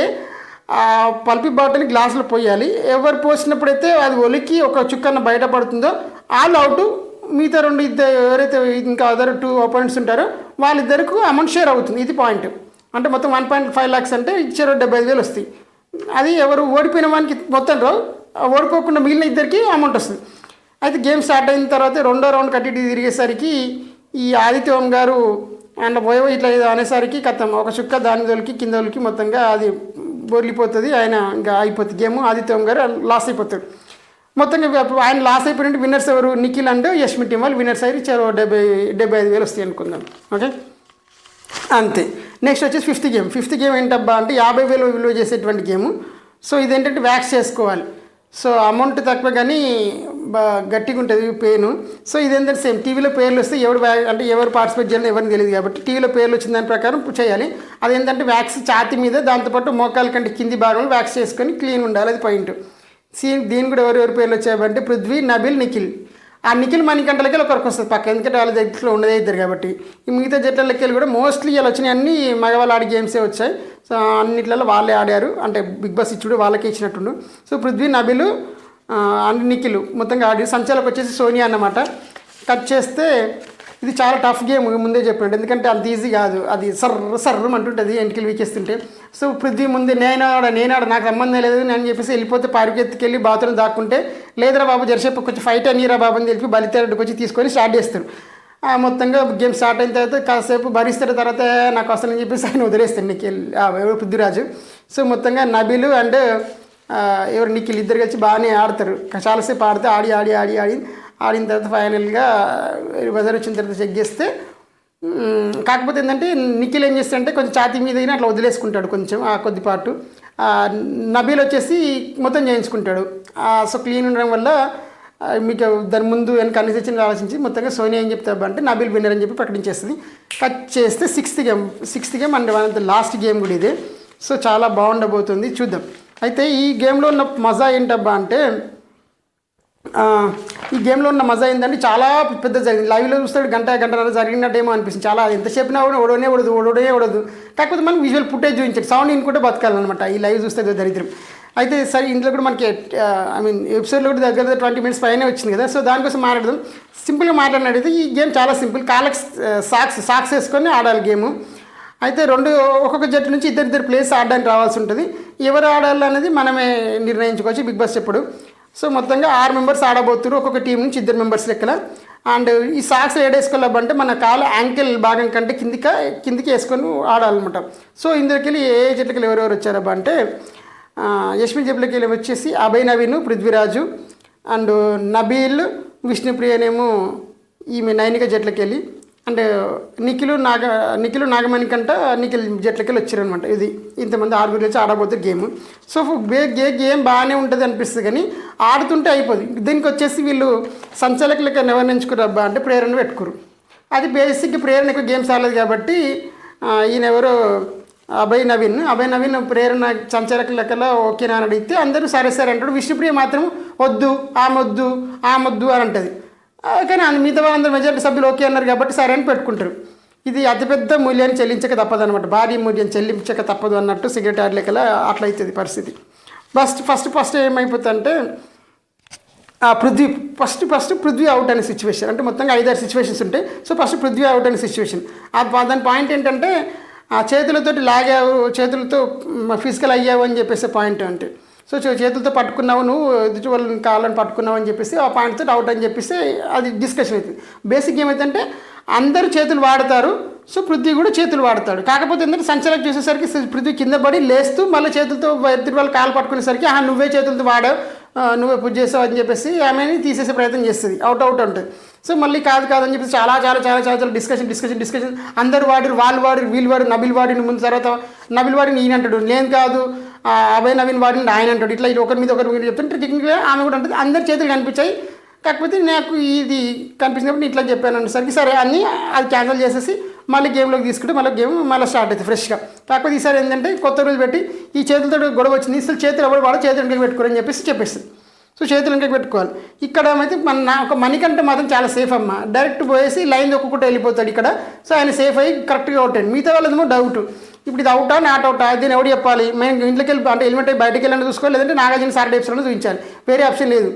పల్పి బాటిల్ని గ్లాసులో పోయాలి. ఎవరు పోసినప్పుడైతే అది ఒలికి ఒక చుక్కన్న బయటపడుతుందో ఆల్ అవుట్. మిగతా 2 ఎవరైతే ఇంకా అదర్ 2 అపోనెంట్స్ ఉంటారో వాళ్ళిద్దరికి అమౌంట్ షేర్ అవుతుంది. ఇది పాయింట్. అంటే మొత్తం 1.5 lakhs అంటే ఇచ్చారు 75,000 వస్తాయి. అది ఎవరు ఓడిపోయిన వానికి మొత్తం ఓడిపోకుండా మిగిలిన ఇద్దరికి అమౌంట్ వస్తుంది. అయితే గేమ్ స్టార్ట్ అయిన తర్వాత 2వ రౌండ్ కట్టి తిరిగేసరికి ఈ ఆదిత్య ఓం గారు అండ్ పోయో ఇట్లా అనేసరికి కథం ఒక చుక్క దాని దొలికి కింద దొలికి మొత్తంగా అది బొర్లిపోతుంది, ఆయన ఇంకా అయిపోతుంది గేమ్. ఆదిత్యం గారు లాస్ అయిపోతాడు. మొత్తంగా ఆయన లాస్ అయిపోయినట్టు విన్నర్స్ ఎవరు? నిఖిల్ అండ్ యష్మి టీం వాళ్ళు విన్నర్స్ అయ్యి 75,000 వస్తాయి అనుకుందాం. ఓకే, అంతే. నెక్స్ట్ వచ్చేసి ఫిఫ్త్ గేమ్ ఏంటబ్బా అంటే 50,000 విలువ చేసేటువంటి గేము. సో ఇదేంటంటే వ్యాక్స్ చేసుకోవాలి. సో అమౌంట్ తక్కువ కానీ గట్టిగా ఉంటుంది పెయిన్. సో ఇదేంటంటే సేమ్ టీవీలో పేర్లు వస్తే ఎవరు పార్టిసిపేట్ చేయాలని ఎవరికి తెలియదు కాబట్టి టీవీలో పేర్లు వచ్చిన దాని ప్రకారం చేయాలి. అదేంటంటే వ్యాక్స్ ఛాతి మీద, దాంతోపాటు మోకాల కంటే కింది భాగంలో వ్యాక్స్ చేసుకొని క్లీన్ ఉండాలి, అది పాయింట్. దీని కూడా ఎవరెవరి పేర్లు వచ్చాయంటే పృథ్వీ, నబిల్, నిఖిల్. ఆ నిఖిల్ మణికంటలకి ఒకరికి వస్తుంది పక్క, ఎందుకంటే వాళ్ళ దగ్గరలో ఉన్నదే ఇద్దరు కాబట్టి. ఈ మిగతా జట్లకి కూడా మోస్ట్లీ ఇలా వచ్చినాయి అన్నీ మగవాళ్ళు ఆడే గేమ్సే వచ్చాయి. సో అన్నిట్లలో వాళ్ళే ఆడారు, అంటే బిగ్ బాస్ ఇచ్చుడు వాళ్ళకే ఇచ్చినట్టుండు. సో పృథ్వీ, నబిల్ అండ్ నిఖిల్ మొత్తంగా ఆడి. సంచాలకు వచ్చేసి సోనియా అన్నమాట. కట్ చేస్తే ఇది చాలా టఫ్ గేమ్, ముందే చెప్పండి, ఎందుకంటే అంత ఈజీ కాదు. అది సర్రం అంటుంటుంది ఎంటికలు వీకేస్తుంటే. సో పృథ్వీ ముందే నేనాడ నాకు సంబంధం లేదు నేను చెప్పేసి వెళ్ళిపోతే పారికెత్తుకెళ్ళి బాత్రూమ్ దాక్కుంటే, లేదురా బాబు జరసేపు కొంచెం ఫైట్ అనిరా బాబు అని తెలిపి బలితేరడికి వచ్చి తీసుకొని స్టార్ట్ చేస్తారు. మొత్తంగా గేమ్ స్టార్ట్ అయిన తర్వాత కాసేపు భరిస్తారు, తర్వాత నాకు వస్తానని చెప్పేసి ఆయన వదిలేస్తాను నిఖిల్ ఎవరు పృథ్వీరాజు. సో మొత్తంగా నబిలు అండ్ ఎవరు నిఖిల్ ఇద్దరు కలిసి బాగానే ఆడతారు. చాలాసేపు ఆడితే ఆడిన తర్వాత ఫైనల్గా వెదర్ వచ్చిన తర్వాత చెక్ చేస్తే, కాకపోతే ఏంటంటే నిఖిల్ ఏం చేస్తాడంటే కొంచెం ఛాతీ మీద అట్లా వదిలేసుకుంటాడు కొంచెం ఆ కొద్దిపాటు. నబీల్ వచ్చేసి మొత్తం చేయించుకుంటాడు. సో క్లీన్ ఉండడం వల్ల మీకు దాని ముందు వెనక అన్ని సెక్షన్లు ఆలోచించి మొత్తంగా సోనియా ఏం చెప్తా అంటే నబీల్ విన్నర్ అని చెప్పి ప్రకటించేస్తుంది. కట్ చేస్తే sixth game and last game కూడా ఇదే. సో చాలా బాగుండబోతుంది, చూద్దాం. అయితే ఈ గేమ్లో ఉన్న మజా ఏంటబ్బా అంటే, ఈ గేమ్లో ఉన్న మజా ఏంటంటే చాలా పెద్ద జరిగింది. లైవ్లో చూస్తాడు గంటన్నర జరిగినట్టేమో అనిపిస్తుంది. చాలా ఎంత చెప్పినా కూడా ఓడనే ఓడదు. కాకపోతే మనకి విజువల్ ఫుటేజ్ చూపించాడు, సౌండ్ ఇన్కుంటే బతకాలన్నమాట. ఈ లైవ్ చూస్తే దరిద్రం. అయితే సరే ఇంట్లో కూడా మనకి ఎపిసోడ్లో కూడా దగ్గర 20 minutes పైనే వచ్చింది కదా. సో దానికోసం మాట్లాడదాం. సింపుల్గా మాట్లాడినట్టయితే ఈ గేమ్ చాలా సింపుల్. కాళ్ళకి సాక్స్ వేసుకొని ఆడాలి గేము. అయితే ఒక్కొక్క జట్టు నుంచి ఇద్దరు ప్లేయర్స్ ఆడడానికి రావాల్సి ఉంటుంది. ఎవరు ఆడాలనేది మనమే నిర్ణయించుకోవచ్చు బిగ్ బాస్ ఎప్పుడు. సో మొత్తంగా 6 members ఆడబోతున్నారు, ఒక్కొక్క టీం నుంచి 2 members లెక్కల. అండ్ ఈ సాక్స్ ఏడేసుకోవాలంటే మన కాలు యాంకిల్ భాగం కంటే కిందికి వేసుకొని ఆడాలన్నమాట. సో ఇందులోకి ఏ జట్లకి ఎవరెవరు వచ్చారబ్బా అంటే, యష్మి జట్లకి వచ్చేసి అభయ్ నవీన్, పృథ్వీరాజు అండ్ నబీల్, విష్ణుప్రియనేమో ఈమె నైనిక జట్లకి వెళ్ళి, అండ్ నిఖిల్ నాగమణి కంట నిఖిల్ జట్లకి వచ్చారనమాట. ఇది ఇంతమంది 6 వచ్చి ఆడబోతున్నారు గేమ్. సో గేమ్ బాగానే ఉంటుంది అనిపిస్తుంది, కానీ ఆడుతుంటే అయిపోదు. దీనికి వచ్చేసి వీళ్ళు సంచాలకులకి ఎవరిని ఎంచుకురబ్బా అంటే ప్రేరణ పెట్టుకోరు. అది బేసిక్ ప్రేరణ ఎక్కువ గేమ్స్ ఆడలేదు కాబట్టి ఈయన ఎవరో అభయ్ నవీన్ ప్రేరణ సంచాలకుల లెక్కలో ఓకేనా అని అడిగితే అందరూ సరే అంటాడు. విష్ణుప్రియ మాత్రం వద్దు ఆమొద్దు అని అంటుంది. కానీ మిగతా వాళ్ళందరూ మెజారిటీ సభ్యులు ఓకే అన్నారు కాబట్టి సరే అని పెట్టుకుంటారు. ఇది అతిపెద్ద మూల్యాన్ని చెల్లించక తప్పదు అనమాట, భారీ మూల్యం చెల్లించక తప్పదు అన్నట్టు సిగరెట్ ఆడ లెక్కల అట్లా అవుతుంది పరిస్థితి. ఫస్ట్ ఏమైపోతుందంటే పృథ్వీ అవుట్ అనే సిచ్యువేషన్, అంటే మొత్తంగా 5-6 సిచ్యువేషన్స్ ఉంటాయి. సో ఫస్ట్ పృథ్వీ అవుట్ అనే సిచ్యువేషన్. దాని పాయింట్ ఏంటంటే చేతులతో చేతులతో ఫిజికల్ అయ్యావు అని చెప్పేసి పాయింట్ అంటే. సో చేతులతో పట్టుకున్నావు, నువ్వు ఎదుటి వాళ్ళని కావాలని పట్టుకున్నావు అని చెప్పేసి ఆ పాయింట్తో అవుట్ అని చెప్పేసి అది డిస్కషన్ అవుతుంది. బేసిక్ ఏమైందంటే అందరూ చేతులు వాడతారు, సో పృథ్వీ కూడా చేతులు వాడతాడు. కాకపోతే ఏంటంటే సంచలనం చూసేసరికి పృథ్వీ కింద పడి లేస్తూ మళ్ళీ చేతులతో ఎదుటి వాళ్ళు కాలు పట్టుకునేసరికి నువ్వే చేతులతో వాడావు, నువ్వే పూజ చేసావు అని చెప్పేసి ఆమెని తీసేసే ప్రయత్నం చేస్తుంది. అవుట్ ఉంటుంది. సో మళ్ళీ కాదని చెప్పేసి చాలా డిస్కషన్. అందరూ వాడిరు, వాళ్ళు వాడిరు, వీళ్ళు వాడు, నబిల్ వాడిని ముందు, తర్వాత నబిల్ వాడిని ఈయన అంటాడు, నేను కాదు అభయ్ నవీన్ వాడిని ఆయన అంటాడు. ఇట్లా ఒకరి మీద చెప్తుంటే టెక్నిక్గా ఆమె కూడా ఉంటుంది. అందరి చేతులు కనిపించాయి, కాకపోతే నాకు ఇది కనిపించినప్పుడు ఇట్లా చెప్పాను అనేసరికి సరే అని అది క్యాన్సిల్ చేసేసి మళ్ళీ గేమ్లోకి తీసుకుంటే గేమ్ స్టార్ట్ అవుతుంది ఫ్రెష్గా. కాకపోతే ఈసారి ఏంటంటే కొత్త రోజు పెట్టి ఈ చేతులతో గొడవ వచ్చింది, అసలు చేతులు ఎవరు వాడు చేతులు వెనకకి పెట్టుకోరని చెప్పేస్తుంది. సో చేతులు వెనకకి పెట్టుకోవాలి. ఇక్కడ అయితే ఒక మణికంట మాత్రం చాలా సేఫ్ అమ్మ, డైరెక్ట్ పోయేసి లైన్ దొక్కుకుంటూ వెళ్ళిపోతాడు ఇక్కడ. సో ఆయన సేఫ్ అయ్యి కరెక్ట్గా అవుట్ అయ్యింది. మిగతా వాళ్ళేమో డౌట్, ఇప్పుడు ఇది అవుటా నాట్ అవుటా, దీన్ని ఎవడు చెప్పాలి. మేము ఇంట్లోకి వెళ్ళి అంటే హెల్మెట్ అయ్యి బయటకు వెళ్ళాలని చూసుకోవాలి, లేదంటే నాగార్జున సాటర్డే ఎపిసోడ్లో చూపించాలి, వేరే ఆప్షన్ లేదు.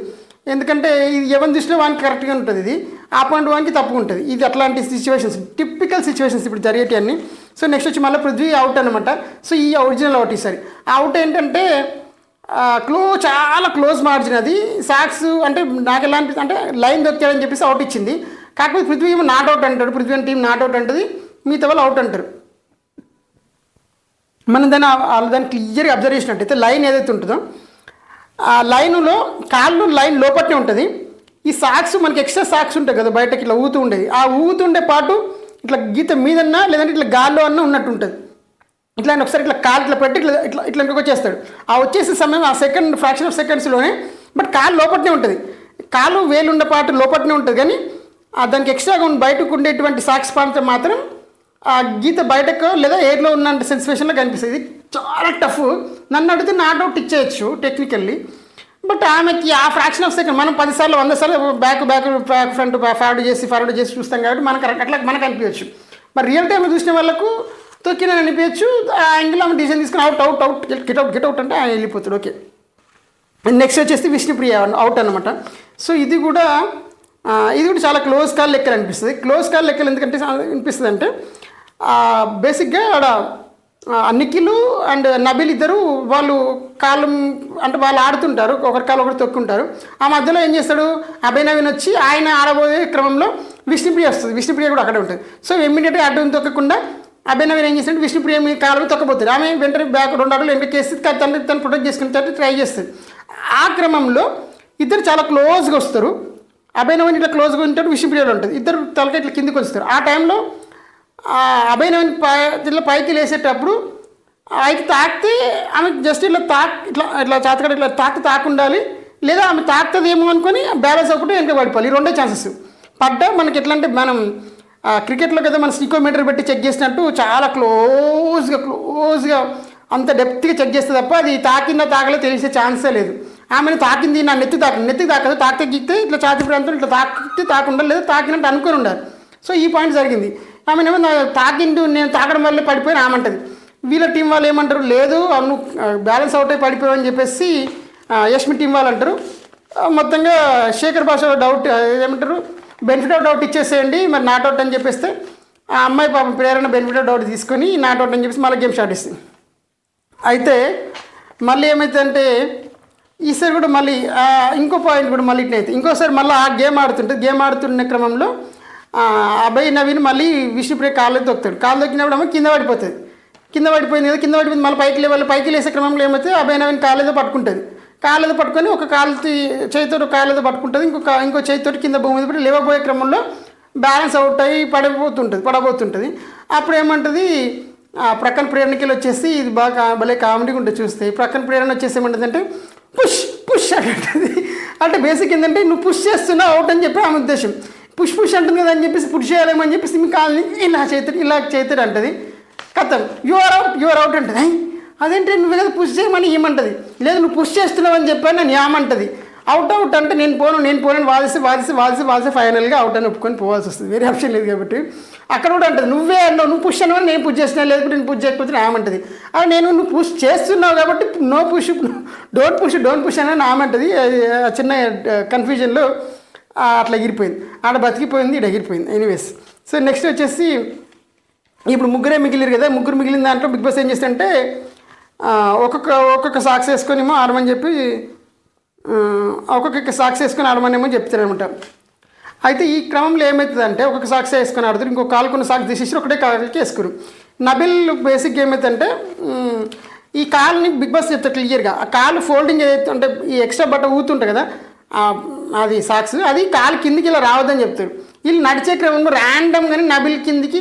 ఎందుకంటే ఇది ఎవరి దృష్టిలో వానికి కరెక్ట్గా ఉంటుంది, ఇది ఆ పాయింట్ వానికి తప్పుగా ఉంటుంది. ఇది అట్లాంటి సిచ్యువేషన్స్, టిపికల్ సిచ్యువేషన్స్ ఇప్పుడు జరిగేటి అన్ని. సో నెక్స్ట్ వచ్చి మళ్ళీ పృథ్వీ అవుట్ అనమాట. సో ఈ ఒరిజినల్ అవుట్ ఈసారి అవుట్ ఏంటంటే చాలా క్లోజ్ మార్జిన్. అది సాక్స్ అంటే నాకు ఎలా అనిపిస్తుంది అంటే లైన్ దొక్కాడని చెప్పేసి అవుట్ ఇచ్చింది. కాకపోతే పృథ్వీ ఏమో నాట్ అవుట్ అంటాడు, పృథ్వీ టీం నాట్ అవుట్ అంటుంది, మిగతా వాళ్ళు అవుట్ అంటారు. మనం దాన్ని క్లియర్గా అబ్జర్వ్ చేసినట్టయితే లైన్ ఏదైతే ఉంటుందో ఆ లైన్లో కాళ్ళు లైన్ లోపట్నే ఉంటుంది. ఈ సాక్స్ మనకి ఎక్స్ట్రా సాక్స్ ఉంటాయి కదా బయటకి ఇట్లా ఊతూ ఉండేది, ఆ ఊతుండే పాటు ఇట్లా గీత మీదన్నా లేదంటే ఇట్లా గాల్లో అన్నా ఉన్నట్టు ఉంటుంది. ఇట్లా ఒకసారి ఇట్లా కాలు ఇట్లా పెట్టి ఇట్లా ఇట్లా ఇట్లా ఇంకొక వచ్చేస్తాడు. ఆ వచ్చేసే సమయం ఆ సెకండ్ ఫ్రాక్షన్ ఆఫ్ సెకండ్స్లోనే, బట్ కాలు లోపట్నే ఉంటుంది, కాలు వేలుండే పాటు లోపట్నే ఉంటుంది. కానీ దానికి ఎక్స్ట్రాగా బయటకు ఉండేటువంటి సాక్స్ పాంత మాత్రం ఆ గీత బయటకు లేదా ఎయిర్లో ఉన్న సెన్సేషన్లో కనిపిస్తుంది. ఇది చాలా టఫ్. నన్ను అడిగితే నాట్ అవుట్ ఇచ్చేయచ్చు టెక్నికల్లీ, బట్ ఆమెకి ఆ ఫ్రాక్షన్ ఆఫ్ సెకండ్ మనం 10 సార్లు 100 సార్లు బ్యాక్ ఫ్రంట్ ఫార్వర్డ్ చేసి చూస్తాం కాబట్టి మనకు అట్లా మనకు అనిపించచ్చు. మరి రియల్ టైంలో చూసిన వాళ్ళకు తొక్కిన అనిపించచ్చు. ఆ యాంగిల్ ఆమె డిసిజన్ తీసుకుని అవుట్ గెట్ అవుట్ అంటే ఆయన వెళ్ళిపోతాడు. ఓకే, నెక్స్ట్ వచ్చేసి విష్ణుప్రియ అవుట్ అనమాట. సో ఇది కూడా చాలా క్లోజ్ కాల్ లెక్కలు అనిపిస్తుంది. క్లోజ్ కాల్ లెక్కలు ఎందుకంటే అనిపిస్తుంది అంటే బేసిక్గా ఆడ నిఖిల్ అండ్ నబిల్ ఇద్దరు వాళ్ళు కాళ్ళు అంటే వాళ్ళు ఆడుతుంటారు, ఒకరి కాళ్ళు ఒకరు తొక్కుంటారు. ఆ మధ్యలో ఏం చేస్తాడు అభయ్ నవీన్ వచ్చి ఆయన ఆడబోయే క్రమంలో విష్ణుప్రియ వస్తుంది. విష్ణుప్రియ కూడా అక్కడే ఉంటుంది. సో ఇమ్మీడియట్గా అడ్డు తొక్కకుండా అభయ్ నవీన్ ఏం చేస్తాడు విష్ణుప్రియ మీ కాళ్ళు తొక్కపోతుంది. ఆమె వెంటనే బ్యాక్ 2 అడుగులు వెనక్కి వేస్తుంది, తను ప్రొటెక్ట్ చేసుకుని ట్రై చేస్తుంది. ఆ క్రమంలో ఇద్దరు చాలా క్లోజ్గా వస్తారు. అభయ్ నవీన్ ఇట్లా క్లోజ్గా ఉంటాడు, విష్ణుప్రియలో ఉంటుంది. ఇద్దరు తలక ఇట్లా కిందికి వస్తారు. ఆ టైంలో అభయ్ నవీన్ ఇట్లా పైకి లేసేటప్పుడు అయితే తాకితే ఆమె జస్ట్ ఇట్లా ఇట్లా చాతకడ ఇట్లా తాకుండాలి, లేదా ఆమె తాకుతుందేమో అనుకొని బ్యాలెన్స్ అవ్వకుండా వెనక పడిపోవాలి. ఈ 2 ఛాన్సెస్ పడ్డా మనకి ఎట్లా అంటే మనం క్రికెట్లో కదా మనం స్నికోమీటర్ పెట్టి చెక్ చేసినట్టు చాలా క్లోజ్గా అంత డెప్త్గా చెక్ చేస్తే తప్ప అది తాకిందా తాకలే తెలిసే ఛాన్సే లేదు. ఆమెను తాకింది నా నెత్తి తాకదు, తాకితే గీక్తే ఇట్లా ఛాతీ ప్రాంతం ఇట్లా తాకుండాలి, లేదా తాకినట్టు అనుకొని ఉండాలి. సో ఈ పాయింట్ జరిగింది. ఆమెనేమో తాకిండు నేను తాకడం వల్ల పడిపోయిన ఆమంటది. వీళ్ళ టీం వాళ్ళు ఏమంటారు, లేదు నువ్వు బ్యాలెన్స్ అవుట్ అయి పడిపోయావు అని చెప్పేసి యష్మి టీం వాళ్ళు అంటారు. మొత్తంగా శేఖర్ భాష డౌట్ ఏమంటారు బెనిఫిట్ ఆఫ్ డౌట్ ఇచ్చేసేయండి మరి నాట్ అవుట్ అని చెప్పేస్తే ఆ అమ్మాయి పాపం ప్లేయర్ బెనిఫిట్ ఆఫ్ డౌట్ తీసుకొని నాట్ అవుట్ అని చెప్పేసి మళ్ళీ గేమ్ స్టార్ట్ చేస్తుంది. అయితే మళ్ళీ ఏమైతుందంటే ఈసారి కూడా మళ్ళీ ఇంకో పాయింట్ కూడా మళ్ళీ ఇట్లయితే ఇంకోసారి మళ్ళీ ఆ గేమ్ ఆడుతున్న క్రమంలో అభయ్ నవీన్ మళ్ళీ విష్ణుప్రియ కాళ్ళు తొక్కుతాడు. కాళ్ళు తొక్కినప్పుడు ఏమో కింద పడిపోతుంది. కింద పడిపోయింది మళ్ళీ పైకి లేసే క్రమంలో ఏమైతే అభయ్ నవీన్ కాళ్ళేదో పట్టుకుంటుంది. కాళ్ళేదో పట్టుకొని ఒక చేతితో కాళ్ళేదో పట్టుకుంటుంది, ఇంకో చేతితో కింద భూమి మీద పడి లేవబోయే క్రమంలో బ్యాలెన్స్ అవుట్ అయ్యి పడబోతుంటుంది. అప్పుడు ఏమంటుంది ప్రక్కన ప్రేరణకి వచ్చేసి ఇది బాగా భలే కామెడీగా ఉంటుంది చూస్తే. ప్రక్కన ప్రేరణ వచ్చేసి ఏమంటుందంటే పుష్ అంటుంది. అంటే బేసిక్ ఏంటంటే నువ్వు పుష్ చేస్తున్నావు అవుట్ అని చెప్పి ఆమె ఉద్దేశం. పుష్ అంటుంది కదా అని చెప్పేసి పుష్ చేయాలేమో అని చెప్పేసి మీ కాళ్ళని ఇలా చేతుడు అంటుంది. కథం యువర్ అవుట్ అంటుంది. అదేంటి నువ్వు కదా పుష్ చేయమని ఏమంటుంది, లేదు నువ్వు పుష్ చేస్తున్నావు అని చెప్పాను నేను ఏమంటుంది. అవుట్ అంటే నేను పోను వాదిసి ఫైనల్గా అవుట్ అని ఒప్పుకొని పోవాల్సి వస్తుంది. వేరే ఆప్షన్ లేదు కాబట్టి అక్కడ కూడా అంటుంది నువ్వే అన్నావు, నువ్వు పుష్ అన్నావు నేను పుష్ చేసినా, లేకపోతే నేను పుష్ చేయకపోతే ఏమంటుంది. అది నువ్వు పుష్ చేస్తున్నావు కాబట్టి డోంట్ పుష్ అని ఆమంటుంది. చిన్న కన్ఫ్యూజన్లో అట్లా ఎగిరిపోయింది, ఆడ బతికిపోయింది, ఇటు ఎగిరిపోయింది. ఎనీవేస్ సో నెక్స్ట్ వచ్చేసి ఇప్పుడు ముగ్గురే మిగిలిరు కదా. ముగ్గురు మిగిలిన దాంట్లో బిగ్ బాస్ ఏం చేస్తారంటే ఒక్కొక్క సాక్స్ వేసుకొనేమో ఆడమని చెప్పి ఒక్కొక్క సాక్స్ వేసుకొని ఆడమనేమో చెప్తారనమాట. అయితే ఈ క్రమంలో ఏమవుతుందంటే ఒక్కొక్క సాక్స్ వేసుకొని ఆడుతారు, ఇంకో కాలుకున్న సాక్స్ తీసేసి ఒకటే కాలుకి వేసుకోరు. నబిల్ బేసిక్గా ఏమవుతుందంటే ఈ కాలుని బిగ్ బాస్ చెప్తారు క్లియర్గా. ఆ కాలు ఫోల్డింగ్ ఏదైతే అంటే ఈ ఎక్స్ట్రా బట్ట ఊతుంటుంది కదా అది సాక్స్, అది కాలు కిందికి ఇలా రావద్దని చెప్తారు. వీళ్ళు నడిచే క్రమంలో ర్యాండమ్గానే నబిల్ కిందికి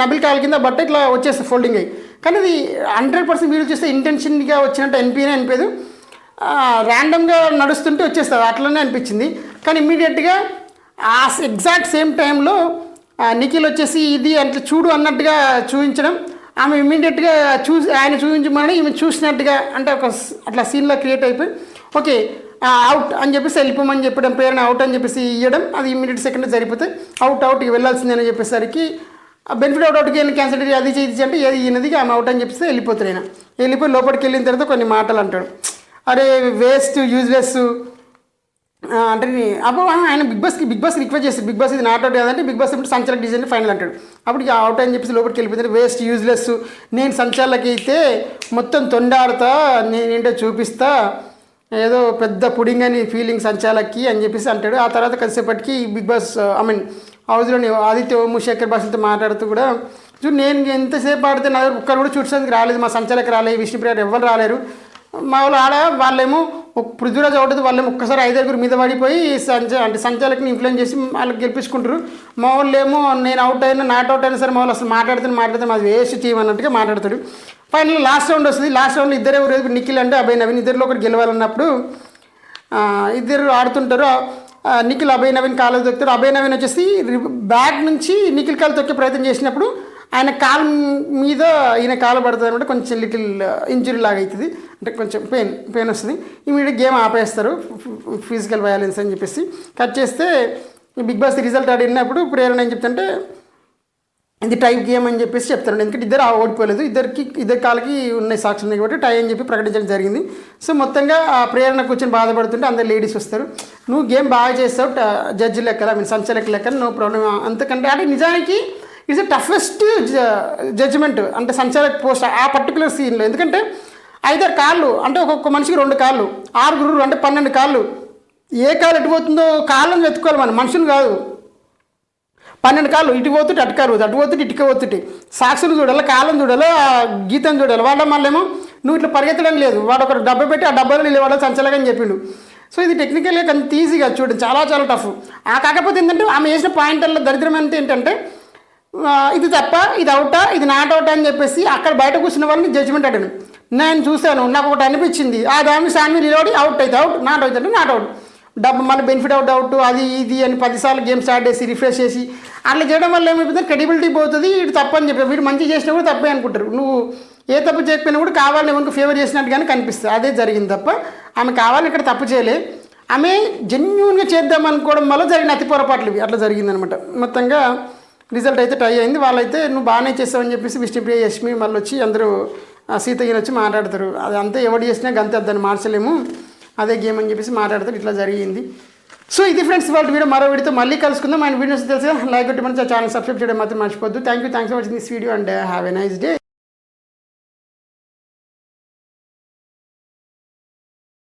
నబిల్ కాలు కింద బట్ట ఇట్లా వచ్చేస్తుంది ఫోల్డింగ్ అయ్యి. కానీ అది 100% వీడియో చూస్తే ఇంటెన్షన్గా వచ్చినట్టు అనిపించదు, ర్యాండమ్గా నడుస్తుంటే వచ్చేస్తుంది అట్లనే అనిపించింది. కానీ ఇమ్మీడియట్గా ఆ ఎగ్జాక్ట్ సేమ్ టైంలో నిఖిల్ వచ్చేసి ఇది అట్లా చూడు అన్నట్టుగా చూపించడం, ఆమె ఇమ్మీడియట్గా ఆయన చూపించమని ఈమె చూసినట్టుగా అంటే ఒక అట్లా సీన్లో క్రియేట్ అయిపోయి ఓకే అవుట్ అని చెప్పేసి వెళ్ళిపోమని చెప్పడం, పేరుని అవుట్ అని చెప్పేసి ఇవ్వడం, అది ఇమ్మీడియట్ సెకండ్ సరిపోతే అవుట్కి వెళ్ళాల్సిందని చెప్పేసరికి బెనిఫిట్ అవుట్కి వెళ్ళి క్యాన్సల్ అది చేసి అంటే ఏది ఈయనది ఆమె అవుట్ అని చెప్పేసి వెళ్ళిపోతారు. ఆయన వెళ్ళిపోయి లోపలికి వెళ్ళిన తర్వాత కొన్ని మాటలు అంటాడు, అరే వేస్ట్ యూజ్లెస్ అంటే అప్పుడు ఆయన బిగ్ బాస్ రిక్వెస్ట్ చేస్తారు, బిగ్ బాస్ ఇది నాట్ అవుట్ కాదంటే బిగ్ బాస్ ఇప్పుడు సంచాలక్ డిజైన్ ఫైనల్ అంటాడు. అప్పుడు అవుట్ అని చెప్పేసి లోపలికి వెళ్ళిపోతారు. వేస్ట్ యూజ్లెస్, నేను సంచాలకి అయితే మొత్తం తొండాడుతా, నేనేంటో చూపిస్తా, ఏదో పెద్ద పుడింగ్ అని ఫీలింగ్ సంచాలకి అని చెప్పేసి అంటాడు. ఆ తర్వాత కలిసేపటికి బిగ్ బాస్ హౌస్లోని ఆదిత్య ఓము శేఖర్ భాషలతో మాట్లాడుతూ కూడా చూడు నేను ఎంతసేపు ఆడితే నా దగ్గర ఒక్కరు కూడా చూడడానికి రాలేదు, మా సంచాలకు రాలేదు, విష్ణుప్రియ ఎవరు రాలేరు. మా వాళ్ళు వాళ్ళేమో పృథ్వీరాజ్ అవుతుంది, వాళ్ళేమో ఒక్కసారి 5 మీద పడిపోయి సంచాలకుని ఇన్ఫ్లుయెన్స్ చేసి వాళ్ళకి గెలిపించుకుంటారు. మా వాళ్ళు ఏమో నేను అవుట్ అయినా నాట్ అవుట్ అయినా సరే మా వాళ్ళు అసలు మాట్లాడితే అది వేస్ట్ చేయమన్నట్టుగా మాట్లాడతాడు. ఫైనల్ లాస్ట్ రౌండ్ వస్తుంది. లాస్ట్ రౌండ్లో ఇద్దరే నిఖిల్ అంటే అభయ్ నవీన్ ఇద్దరిలో ఒకటి గెలవాలన్నప్పుడు ఇద్దరు ఆడుతుంటారు. నిఖిల్ అభయ్ నవీన్ కాలు తొక్కుతారు. అభయ్ నవీన్ వచ్చేసి బ్యాక్ నుంచి నిఖిల్ కాలు తొక్కే ప్రయత్నం చేసినప్పుడు ఆయన కాలు మీద ఈయన కాలు పడుతుంది అనమాట. కొంచెం లిటిల్ ఇంజురీ లాగా అవుతుంది, అంటే కొంచెం పెయిన్ వస్తుంది. ఇమీడియట్ గేమ్ ఆపేస్తారు, ఫిజికల్ వయలెన్స్ అని చెప్పేసి. కట్ చేస్తే బిగ్ బాస్ రిజల్ట్ ఆడినప్పుడు ప్రేరణ ఏం చెప్తుంటే ఇది టై గేమ్ అని చెప్పేసి చెప్తారు. ఎందుకంటే ఇద్దరు ఓడిపోలేదు, ఇద్దరి కాలకి ఉన్నాయి సాక్షి ఉన్నాయి కాబట్టి టై అని చెప్పి ప్రకటించడం జరిగింది. సో మొత్తంగా ఆ ప్రేరణ కూర్చొని బాధపడుతుంటే అందరు లేడీస్ వస్తారు, నువ్వు గేమ్ బాగా చేస్తావు జడ్జి లెక్కల సంచలక లెక్కన నో ప్రాబ్లం. అంతకంటే అంటే నిజానికి ఇట్స్ టఫెస్ట్ జడ్జిమెంట్ అంటే సంచాలక పోస్ట్ ఆ పర్టికులర్ సీన్లో. ఎందుకంటే 5 కాళ్ళు అంటే ఒక్కొక్క మనిషికి 2 కాళ్ళు, 6 అంటే 12 కాళ్ళు. ఏ కాలు ఎటు పోతుందో కాళ్ళని వెతుక్కోవాలి మనం, మనుషులు కాదు. 12 కాళ్ళు ఇటు పోతుంటే అటు కాలు అటు పోతుంటే ఇటుక పోతుంటే సాక్షులు చూడాలి, కాలం చూడాలి, గీతం చూడాలి. వాళ్ళ మళ్ళేమో నువ్వు ఇట్లా పరిగెత్తడం లేదు, వాడు ఒక డబ్బా పెట్టి ఆ డబ్బాలో నిలబడ సంచలగా అని చెప్పిండు. సో ఇది టెక్నికల్గా కొంత ఈజీగా చూడండి, చాలా చాలా టఫ్. కాకపోతే ఏంటంటే ఆమె వేసిన పాయింట్లలో దరిద్రం అంతా ఏంటంటే ఇది తప్ప ఇది అవుటా ఇది నాట్ అవుటా అని చెప్పేసి అక్కడ బయట కూర్చున్న వాళ్ళని జడ్జిమెంట్ అడిగాను. నేను చూశాను, నాకు ఒకటి అనిపించింది, ఆ దాన్ని సాన్వి నిలబడి అవుట్ అయితే అవుట్, నాట్ అవుట్ అంటే నాట్ అవుట్, డబ్బు మళ్ళీ బెనిఫిట్ అవుట్ అది ఇది అని 10 సార్లు గేమ్ స్టార్ట్ చేసి రిఫ్రెష్ చేసి అట్లా చేయడం వల్ల ఏమైపోతుంది, క్రెడిబిలిటీ పోతుంది. వీడు తప్పు అని చెప్పి వీడు మంచి చేసినా కూడా తప్పే అనుకుంటారు. నువ్వు ఏ తప్పు చేయకపోయినా కూడా కావాలని ఎవరికి ఫేవర్ చేసినట్టుగానే కనిపిస్తుంది. అదే జరిగింది తప్ప ఆమె కావాలని ఇక్కడ తప్పు చేయలే, ఆమె జెన్యున్గా చేద్దాం అనుకోవడం వల్ల జరిగిన అతి పొరపాట్లు ఇవి. అట్లా జరిగిందనమాట. మొత్తంగా రిజల్ట్ అయితే టై అయింది. వాళ్ళైతే నువ్వు బాగానే చేస్తావని చెప్పేసి విష్ణుప్రియ యష్మి మళ్ళీ వచ్చి అందరూ సీతయ్యని వచ్చి మాట్లాడతారు. అది అంతా ఎవడు చేసినా గంతే, దాన్ని మార్చలేము, అదే గేమ్ అని చెప్పేసి మాట్లాడతారు. ఇట్లా జరిగింది. సో ఇది ఫ్రెండ్స్ వాళ్ళ వీడియో. మరో వీడియోతో మళ్ళీ కలుసుకుందాం. ఆయన వీడియోస్ తెలుసుగా లైక్ కొట్టి మన ఛానల్ సబ్స్క్రైబ్ చేయడం మాత్రం మర్చిపోద్దు. Thank you for watching this video and have a nice day.